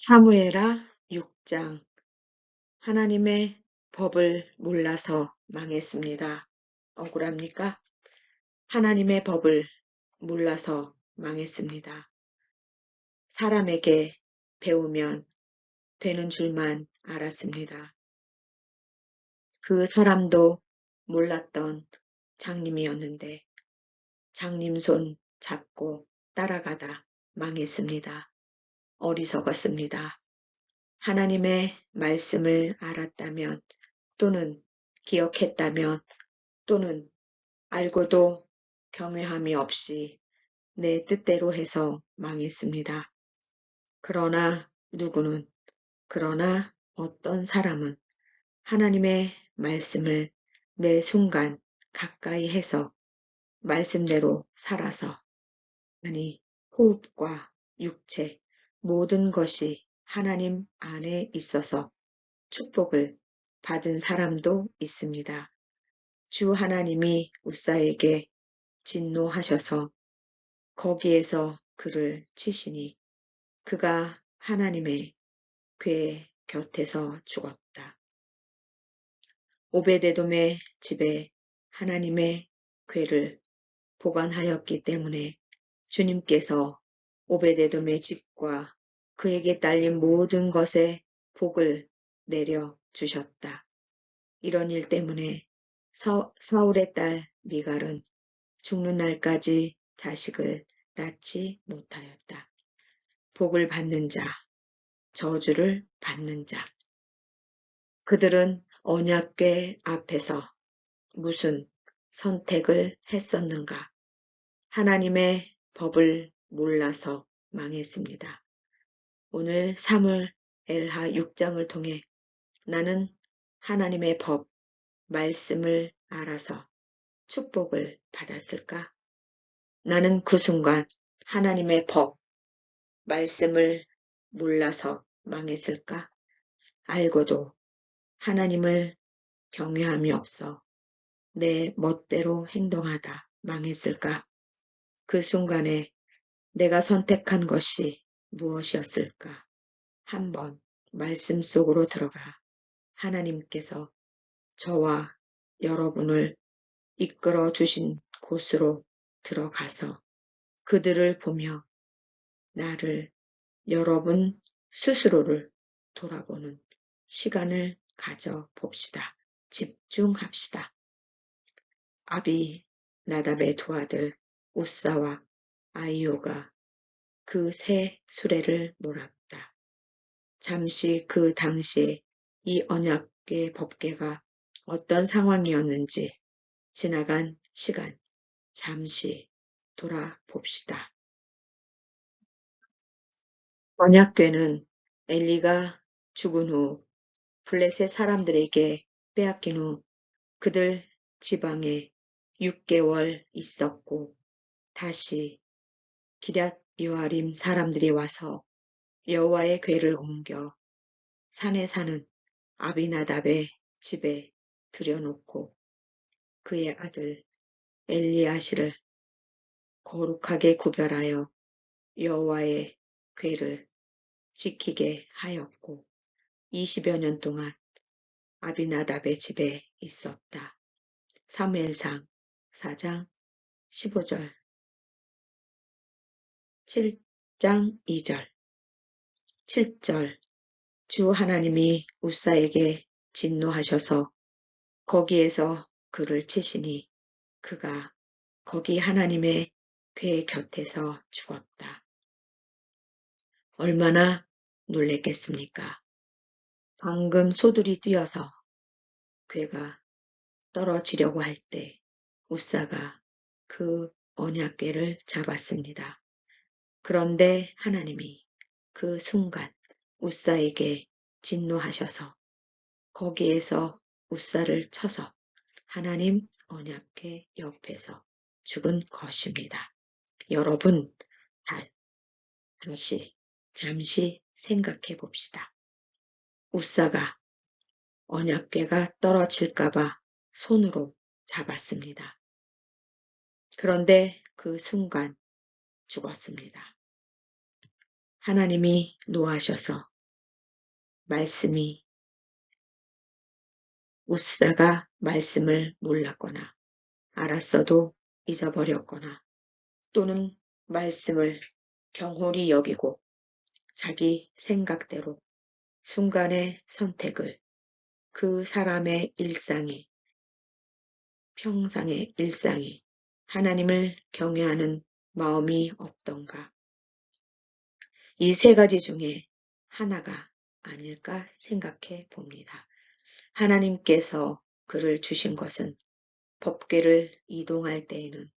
사무엘하 6장. 하나님의 법을 몰라서 망했습니다. 억울합니까? 하나님의 법을 몰라서 망했습니다. 사람에게 배우면 되는 줄만 알았습니다. 그 사람도 몰랐던 장님이었는데 장님 손 잡고 따라가다 망했습니다. 어리석었습니다. 하나님의 말씀을 알았다면 또는 기억했다면 또는 알고도 경외함이 없이 내 뜻대로 해서 망했습니다. 그러나 어떤 사람은 하나님의 말씀을 매 순간 가까이 해서 말씀대로 살아서 호흡과 육체 모든 것이 하나님 안에 있어서 축복을 받은 사람도 있습니다. 주 하나님이 웃사에게 진노하셔서 거기에서 그를 치시니 그가 하나님의 궤 곁에서 죽었다. 오베데돔의 집에 하나님의 궤를 보관하였기 때문에 주님께서 오베데돔의 집과 그에게 딸린 모든 것에 복을 내려 주셨다. 이런 일 때문에 사울의 딸 미갈은 죽는 날까지 자식을 낳지 못하였다. 복을 받는 자, 저주를 받는 자. 그들은 언약궤 앞에서 무슨 선택을 했었는가? 하나님의 법을 몰라서 망했습니다. 오늘 사무엘하 6장을 통해 나는 하나님의 법, 말씀을 알아서 축복을 받았을까? 나는 그 순간 하나님의 법, 말씀을 몰라서 망했을까? 알고도 하나님을 경외함이 없어 내 멋대로 행동하다 망했을까? 그 순간에 내가 선택한 것이 무엇이었을까? 한번 말씀 속으로 들어가 하나님께서 저와 여러분을 이끌어 주신 곳으로 들어가서 그들을 보며 나를, 여러분 스스로를 돌아보는 시간을 가져봅시다. 집중합시다. 아비나답의 두 아들 웃사와 아이오가 그 새 수레를 몰았다. 잠시 그 당시에 이 언약궤 법궤가 어떤 상황이었는지 지나간 시간 잠시 돌아봅시다. 언약궤는 엘리가 죽은 후 블레셋 사람들에게 빼앗긴 후 그들 지방에 6개월 있었고 다시 기럇 여아림 사람들이 와서 여호와의 궤를 옮겨 산에 사는 아비나답의 집에 들여놓고 그의 아들 엘리야시를 거룩하게 구별하여 여호와의 궤를 지키게 하였고 20여 년 동안 아비나답의 집에 있었다. 사무엘상 4장 15절 7장 2절 7절 주 하나님이 웃사에게 진노하셔서 거기에서 그를 치시니 그가 거기 하나님의 궤 곁에서 죽었다. 얼마나 놀랬겠습니까? 방금 소들이 뛰어서 궤가 떨어지려고 할 때 웃사가 그 언약궤를 잡았습니다. 그런데 하나님이 그 순간 웃사에게 진노하셔서 거기에서 웃사를 쳐서 하나님 언약궤 옆에서 죽은 것입니다. 여러분 다시 잠시 생각해 봅시다. 웃사가 언약궤가 떨어질까봐 손으로 잡았습니다. 그런데 그 순간 죽었습니다. 하나님이 노하셔서 말씀이 웃사가 말씀을 몰랐거나 알았어도 잊어버렸거나 또는 말씀을 경홀히 여기고 자기 생각대로 순간의 선택을 그 사람의 일상이 평상의 일상이 하나님을 경외하는 마음이 없던가. 이 세 가지 중에 하나가 아닐까 생각해 봅니다. 하나님께서 그를 주신 것은 법궤를 이동할 때에는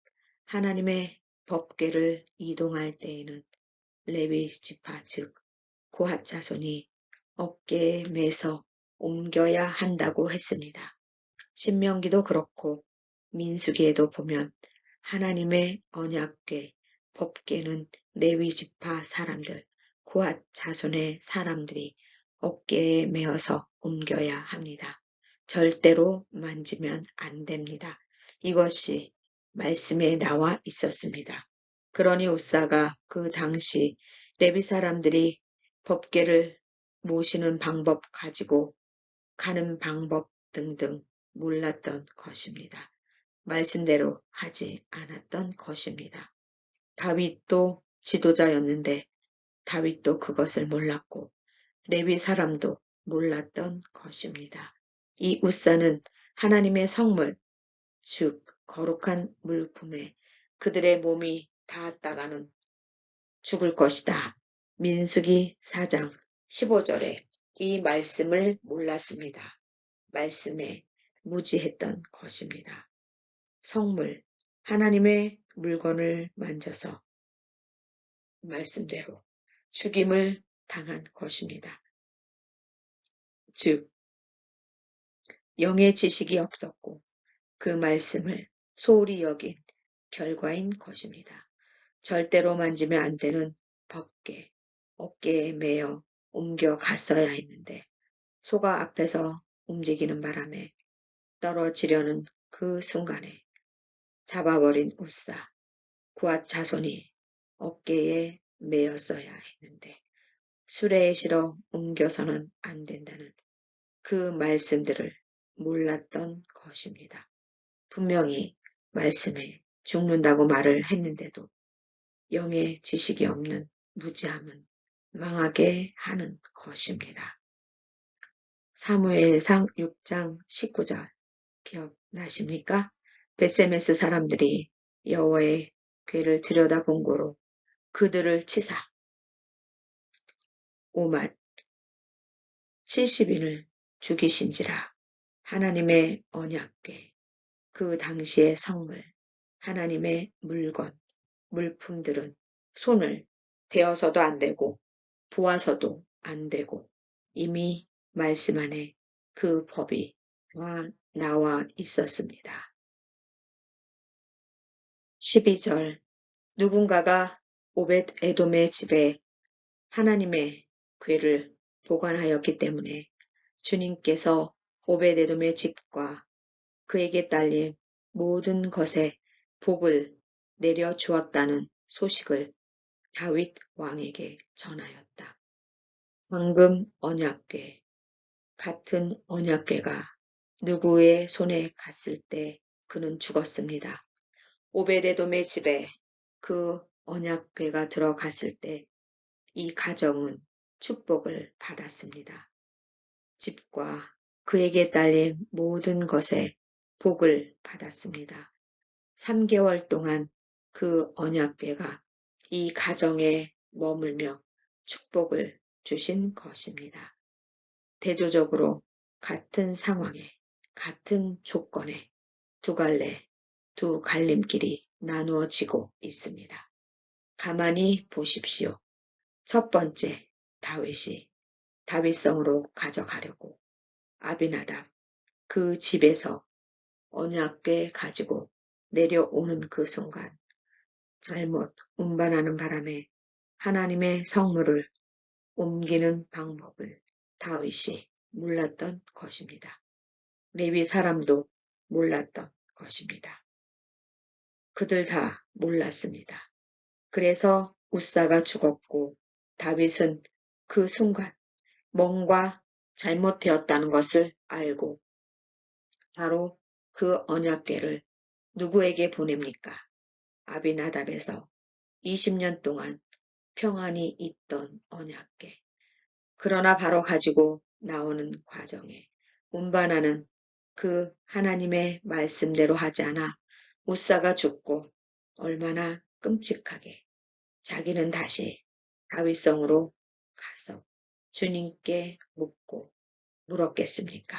하나님의 법궤를 이동할 때에는 레위 지파 즉 고핫 자손이 어깨에 매서 옮겨야 한다고 했습니다. 신명기도 그렇고 민수기에도 보면 하나님의 언약궤, 법궤는 레위 지파 사람들, 고핫 자손의 사람들이 어깨에 메어서 옮겨야 합니다. 절대로 만지면 안 됩니다. 이것이 말씀에 나와 있었습니다. 그러니 웃사가 그 당시 레위 사람들이 법궤를 모시는 방법 가지고 가는 방법 등등 몰랐던 것입니다. 말씀대로 하지 않았던 것입니다. 다윗도 지도자였는데 다윗도 그것을 몰랐고 레위 사람도 몰랐던 것입니다. 이 웃사는 하나님의 성물, 즉 거룩한 물품에 그들의 몸이 닿았다가는 죽을 것이다. 민수기 4장 15절에 이 말씀을 몰랐습니다. 말씀에 무지했던 것입니다. 성물, 하나님의 물건을 만져서 말씀대로 죽임을 당한 것입니다. 즉, 영의 지식이 없었고 그 말씀을 소홀히 여긴 결과인 것입니다. 절대로 만지면 안 되는 법궤, 어깨에 매어 옮겨갔어야 했는데 소가 앞에서 움직이는 바람에 떨어지려는 그 순간에 잡아버린 웃사, 고앗 자손이 어깨에 매었어야 했는데 수레에 실어 옮겨서는 안 된다는 그 말씀들을 몰랐던 것입니다. 분명히 말씀에 죽는다고 말을 했는데도 영의 지식이 없는 무지함은 망하게 하는 것입니다. 사무엘상 6장 19절 기억나십니까? 베세메스 사람들이 여호와의 궤를 들여다본 고로 그들을 치사 오맛 70인을 죽이신지라. 하나님의 언약궤, 그 당시의 성물, 하나님의 물건, 물품들은 손을 대어서도 안 되고 보아서도 안 되고 이미 말씀 안에 그 법이 나와 있었습니다. 12절 누군가가 오벳 에돔의 집에 하나님의 궤를 보관하였기 때문에 주님께서 오벳 에돔의 집과 그에게 딸린 모든 것에 복을 내려 주었다는 소식을 다윗 왕에게 전하였다. 황금 언약궤, 같은 언약궤가 누구의 손에 갔을 때 그는 죽었습니다. 오벳에돔의 집에 그 언약궤가 들어갔을 때 이 가정은 축복을 받았습니다. 집과 그에게 딸린 모든 것에 복을 받았습니다. 3개월 동안 그 언약궤가 이 가정에 머물며 축복을 주신 것입니다. 대조적으로 같은 상황에 같은 조건에 두 갈래, 두 갈림길이 나누어지고 있습니다. 가만히 보십시오. 첫 번째 다윗이 다윗성으로 가져가려고 아비나답 그 집에서 언약궤 가지고 내려오는 그 순간 잘못 운반하는 바람에 하나님의 성물을 옮기는 방법을 다윗이 몰랐던 것입니다. 레위 사람도 몰랐던 것입니다. 그들 다 몰랐습니다. 그래서 웃사가 죽었고 다윗은 그 순간 멍과 잘못되었다는 것을 알고 바로 그 언약궤를 누구에게 보냅니까? 아비나답에서 20년 동안 평안히 있던 언약궤. 그러나 바로 가지고 나오는 과정에 운반하는 그 하나님의 말씀대로 하지 않아 웃사가 죽고 얼마나 끔찍하게 자기는 다시 다윗성으로 가서 주님께 묻고 물었겠습니까?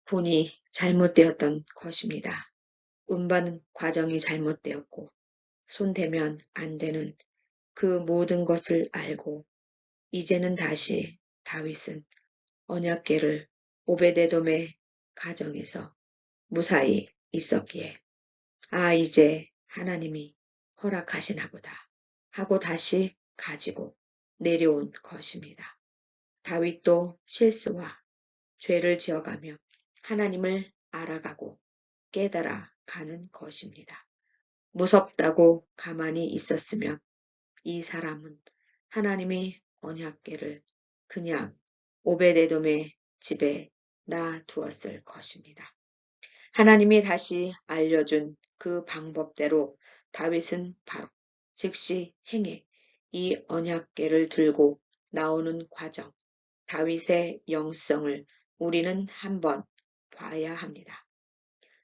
본이 잘못되었던 것입니다. 운반 과정이 잘못되었고 손대면 안 되는 그 모든 것을 알고 이제는 다시 다윗은 언약궤를 오베데돔의 가정에서 무사히 있었기에 이제 하나님이 허락하시나 보다 하고 다시 가지고 내려온 것입니다. 다윗도 실수와 죄를 지어가며 하나님을 알아가고 깨달아 가는 것입니다. 무섭다고 가만히 있었으면 이 사람은 하나님이 언약궤를 그냥 오베데돔의 집에 놔두었을 것입니다. 하나님이 다시 알려준 그 방법대로 다윗은 바로 즉시 행해 이 언약궤를 들고 나오는 과정, 다윗의 영성을 우리는 한번 봐야 합니다.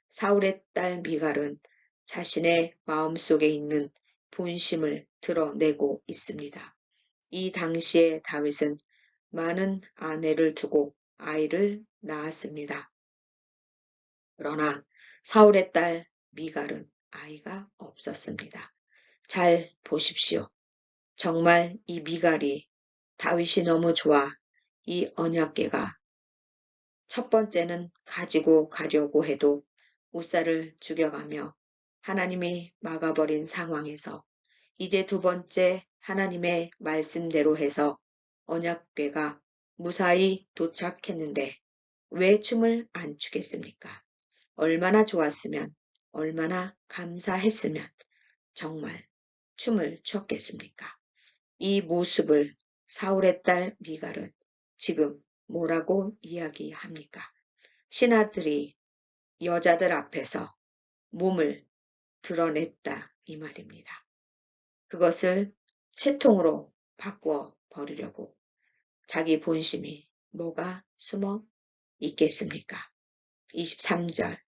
사울의 딸 미갈은 자신의 마음속에 있는 본심을 드러내고 있습니다. 이 당시에 다윗은 많은 아내를 두고 아이를 낳았습니다. 그러나 사울의 딸 미갈은 아이가 없었습니다. 잘 보십시오. 정말 이 미갈이 다윗이 너무 좋아 이 언약궤가 첫 번째는 가지고 가려고 해도 웃사를 죽여가며 하나님이 막아버린 상황에서 이제 두 번째 하나님의 말씀대로 해서 언약궤가 무사히 도착했는데 왜 춤을 안 추겠습니까? 얼마나 좋았으면, 얼마나 감사했으면 정말 춤을 췄겠습니까? 이 모습을 사울의 딸 미갈은 지금 뭐라고 이야기합니까? 신하들이 여자들 앞에서 몸을 드러냈다 이 말입니다. 그것을 채통으로 바꾸어 버리려고 자기 본심이 뭐가 숨어 있겠습니까? 23절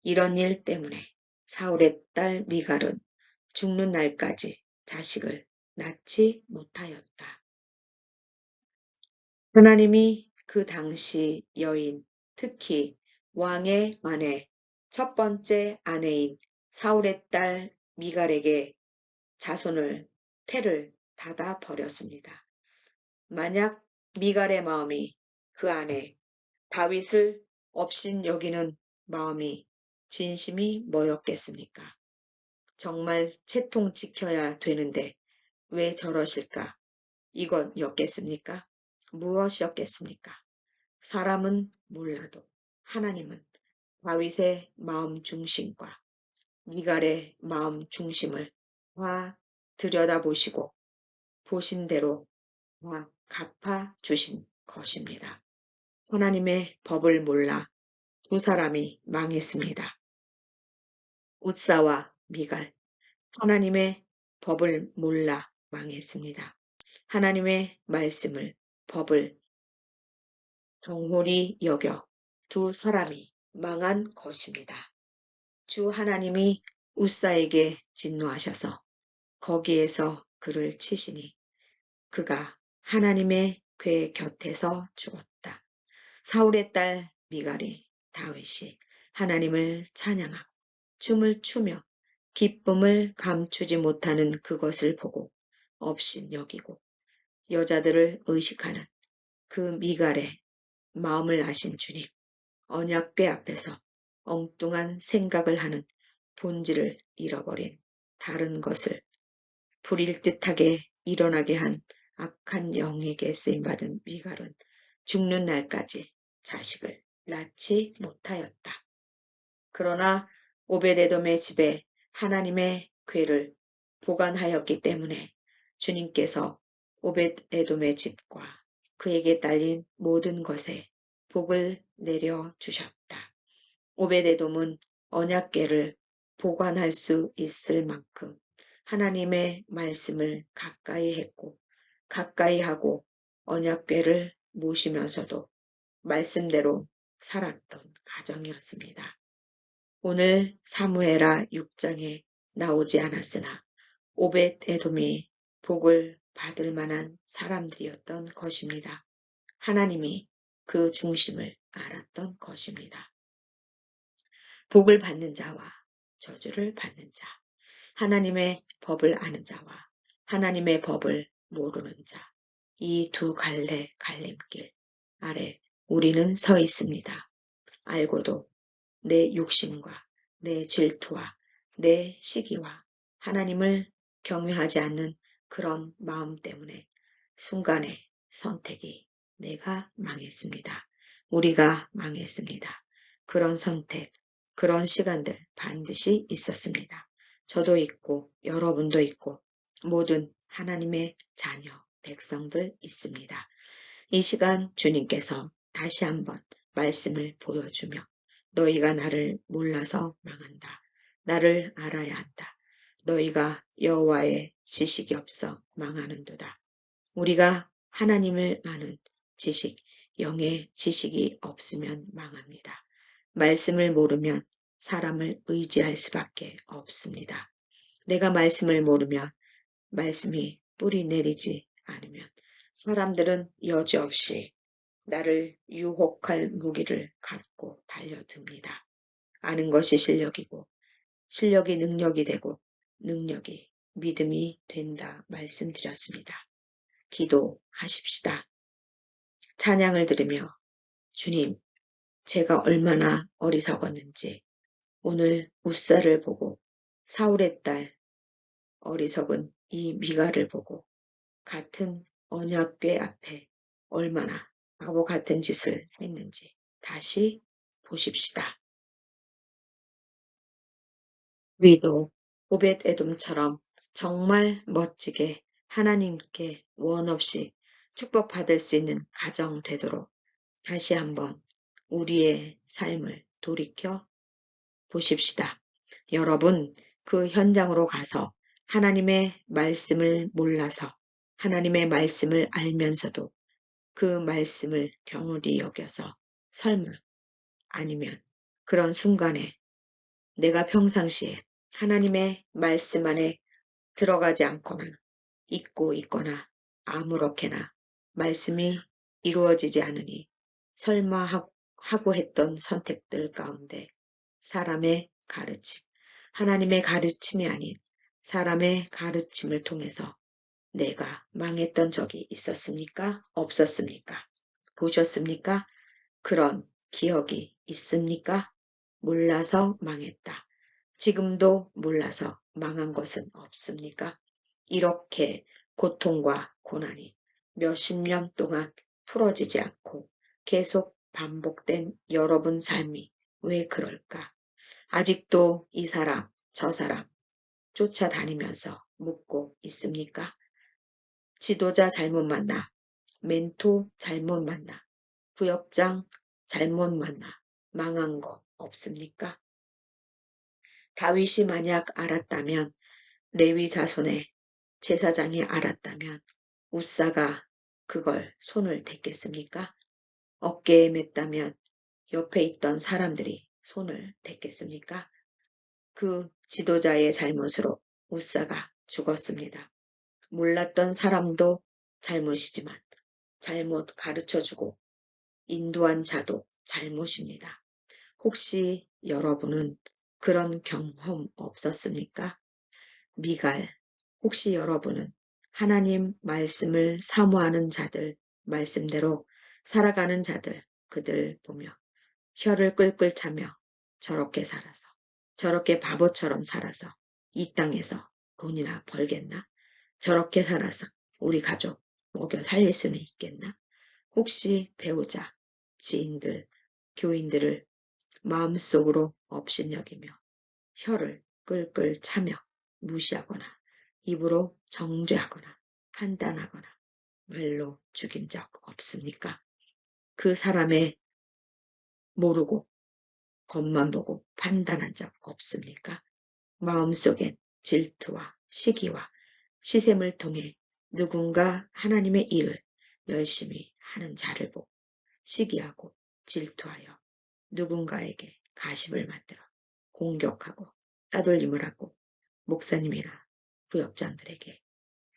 이런 일 때문에 사울의 딸 미갈은 죽는 날까지 자식을 낳지 못하였다. 하나님이 그 당시 여인, 특히 왕의 아내, 첫 번째 아내인 사울의 딸 미갈에게 자손을 태를 닫아 버렸습니다. 만약 미갈의 마음이 그 안에 다윗을 업신 여기는 마음이 진심이 뭐였겠습니까? 정말 채통 지켜야 되는데 왜 저러실까? 이것이었겠습니까? 무엇이었겠습니까? 사람은 몰라도 하나님은 다윗의 마음 중심과 미갈의 마음 중심을 다 들여다보시고 보신 대로 다 갚아주신 것입니다. 하나님의 법을 몰라 두 사람이 망했습니다. 웃사와 미갈, 하나님의 법을 몰라 망했습니다. 하나님의 말씀을, 법을 경홀히 여겨 두 사람이 망한 것입니다. 주 하나님이 웃사에게 진노하셔서 거기에서 그를 치시니 그가 하나님의 궤 곁에서 죽었다. 사울의 딸 미갈이 다윗이 하나님을 찬양하고 춤을 추며 기쁨을 감추지 못하는 그것을 보고 업신 여기고 여자들을 의식하는 그 미갈의 마음을 아신 주님, 언약궤 앞에서 엉뚱한 생각을 하는 본질을 잃어버린 다른 것을 불일 듯하게 일어나게 한 악한 영에게 쓰임받은 미갈은 죽는 날까지 자식을 낳지 못하였다. 그러나 오베데돔의 집에 하나님의 궤를 보관하였기 때문에 주님께서 오벳에돔의 집과 그에게 딸린 모든 것에 복을 내려 주셨다. 오베데돔은 언약궤를 보관할 수 있을 만큼 하나님의 말씀을 가까이 했고 가까이 하고 언약궤를 모시면서도 말씀대로 살았던 가정이었습니다. 오늘 사무엘하 6장에 나오지 않았으나 오벳에돔이 복을 받을 만한 사람들이었던 것입니다. 하나님이 그 중심을 알았던 것입니다. 복을 받는 자와 저주를 받는 자, 하나님의 법을 아는 자와 하나님의 법을 모르는 자, 이 두 갈래 갈림길 아래 우리는 서 있습니다. 알고도 내 욕심과 내 질투와 내 시기와 하나님을 경외하지 않는 그런 마음 때문에 순간의 선택이 내가 망했습니다. 우리가 망했습니다. 그런 선택, 그런 시간들 반드시 있었습니다. 저도 있고 여러분도 있고 모든 하나님의 자녀, 백성들 있습니다. 이 시간 주님께서 다시 한번 말씀을 보여주며 너희가 나를 몰라서 망한다. 나를 알아야 한다. 너희가 여호와의 지식이 없어 망하는도다. 우리가 하나님을 아는 지식, 영의 지식이 없으면 망합니다. 말씀을 모르면 사람을 의지할 수밖에 없습니다. 내가 말씀을 모르면 말씀이 뿌리 내리지 않으면 사람들은 여지없이 나를 유혹할 무기를 갖고 달려듭니다. 아는 것이 실력이고 실력이 능력이 되고 능력이 믿음이 된다 말씀드렸습니다. 기도하십시다. 찬양을 들으며 주님, 제가 얼마나 어리석었는지 오늘 웃사를 보고 사울의 딸 어리석은 이 미가를 보고 같은 언약궤 앞에 얼마나 바보 같은 짓을 했는지 다시 보십시다. 우리도 오벳에돔처럼 정말 멋지게 하나님께 원 없이 축복받을 수 있는 가정 되도록 다시 한번 우리의 삶을 돌이켜 보십시다. 여러분, 그 현장으로 가서 하나님의 말씀을 몰라서 하나님의 말씀을 알면서도 그 말씀을 경홀히 여겨서 설마 아니면 그런 순간에 내가 평상시에 하나님의 말씀 안에 들어가지 않거나 잊고 있거나 아무렇게나 말씀이 이루어지지 않으니 설마 하고 했던 선택들 가운데 사람의 가르침, 하나님의 가르침이 아닌 사람의 가르침을 통해서 내가 망했던 적이 있었습니까? 없었습니까? 보셨습니까? 그런 기억이 있습니까? 몰라서 망했다. 지금도 몰라서 망한 것은 없습니까? 이렇게 고통과 고난이 몇십 년 동안 풀어지지 않고 계속 반복된 여러분 삶이 왜 그럴까? 아직도 이 사람, 저 사람 쫓아다니면서 묻고 있습니까? 지도자 잘못 만나, 멘토 잘못 만나, 구역장 잘못 만나 망한 거 없습니까? 다윗이 만약 알았다면, 레위 자손의 제사장이 알았다면 웃사가 그걸 손을 댔겠습니까? 어깨에 맸다면 옆에 있던 사람들이 손을 댔겠습니까? 그 지도자의 잘못으로 웃사가 죽었습니다. 몰랐던 사람도 잘못이지만 잘못 가르쳐주고 인도한 자도 잘못입니다. 혹시 여러분은 그런 경험 없었습니까? 미갈, 혹시 여러분은 하나님 말씀을 사모하는 자들, 말씀대로 살아가는 자들, 그들 보며 혀를 끌끌 차며 저렇게 살아서, 저렇게 바보처럼 살아서 이 땅에서 돈이나 벌겠나? 저렇게 살아서 우리 가족 먹여 살릴 수는 있겠나? 혹시 배우자, 지인들, 교인들을 마음속으로 업신여기며 혀를 끌끌 차며 무시하거나 입으로 정죄하거나 판단하거나 말로 죽인 적 없습니까? 그 사람의 모르고 겉만 보고 판단한 적 없습니까? 마음속엔 질투와 시기와 시샘을 통해 누군가 하나님의 일을 열심히 하는 자를 보고 시기하고 질투하여 누군가에게 가십을 만들어 공격하고 따돌림을 하고 목사님이나 구역장들에게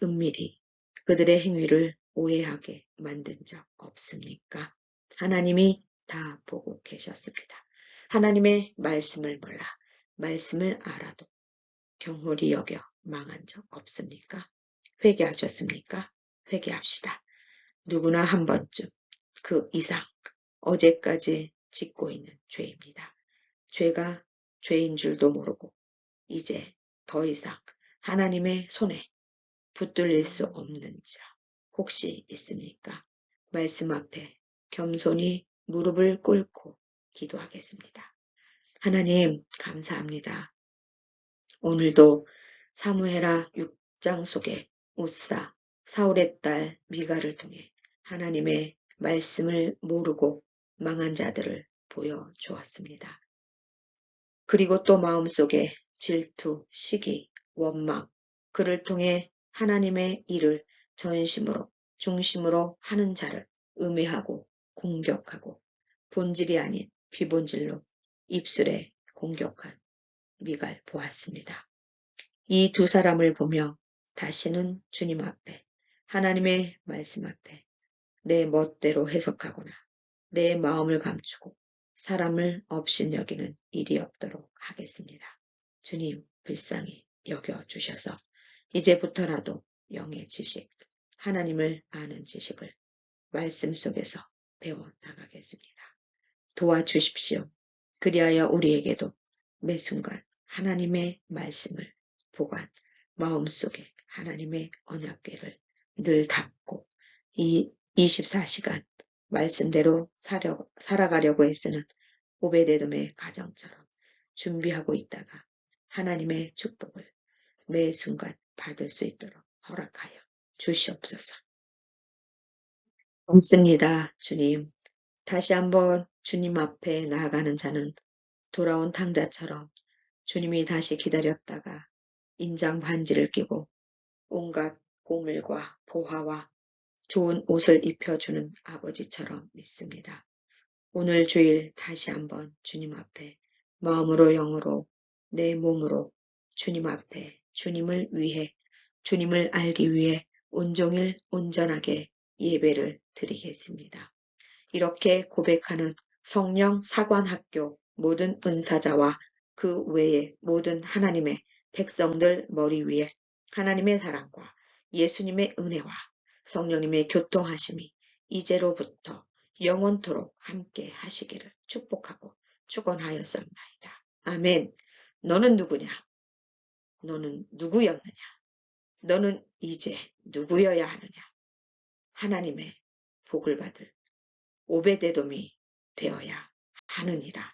은밀히 그들의 행위를 오해하게 만든 적 없습니까? 하나님이 다 보고 계셨습니다. 하나님의 말씀을 몰라 말씀을 알아도 경홀히 여겨 망한 적 없습니까? 회개하셨습니까? 회개합시다. 누구나 한 번쯤 그 이상 어제까지 짓고 있는 죄입니다. 죄가 죄인 줄도 모르고 이제 더 이상 하나님의 손에 붙들릴 수 없는 자 혹시 있습니까? 말씀 앞에 겸손히 무릎을 꿇고 기도하겠습니다. 하나님 감사합니다. 오늘도 사무엘하 6장 속에 웃사 사울의 딸 미가를 통해 하나님의 말씀을 모르고 망한 자들을 보여주었습니다. 그리고 또 마음속에 질투, 시기, 원망, 그를 통해 하나님의 일을 전심으로, 중심으로 하는 자를 음해하고 공격하고 본질이 아닌 비본질로 입술에 공격한 미갈 보았습니다. 이 두 사람을 보며 다시는 주님 앞에, 하나님의 말씀 앞에 내 멋대로 해석하거나 내 마음을 감추고 사람을 업신여기는 일이 없도록 하겠습니다. 주님 불쌍히 여겨주셔서 이제부터라도 영의 지식, 하나님을 아는 지식을 말씀 속에서 배워나가겠습니다. 도와주십시오. 그리하여 우리에게도 매 순간 하나님의 말씀을 보관, 마음속에 하나님의 언약궤를 늘 담고 이 24시간 말씀대로 살아가려고 애쓰는 오베데돔의 가정처럼 준비하고 있다가 하나님의 축복을 매 순간 받을 수 있도록 허락하여 주시옵소서. 믿습니다, 주님. 다시 한번 주님 앞에 나아가는 자는 돌아온 탕자처럼 주님이 다시 기다렸다가 인장 반지를 끼고 온갖 고물과 보화와 좋은 옷을 입혀주는 아버지처럼 믿습니다. 오늘 주일 다시 한번 주님 앞에 마음으로 영으로 내 몸으로 주님 앞에 주님을 위해 주님을 알기 위해 온종일 온전하게 예배를 드리겠습니다. 이렇게 고백하는 성령 사관학교 모든 은사자와 그 외의 모든 하나님의 백성들 머리 위에 하나님의 사랑과 예수님의 은혜와 성령님의 교통하심이 이제로부터 영원토록 함께 하시기를 축복하고 축원하였사옵나이다. 아멘. 너는 누구냐? 너는 누구였느냐? 너는 이제 누구여야 하느냐? 하나님의 복을 받을 오베데돔이 되어야 하느니라.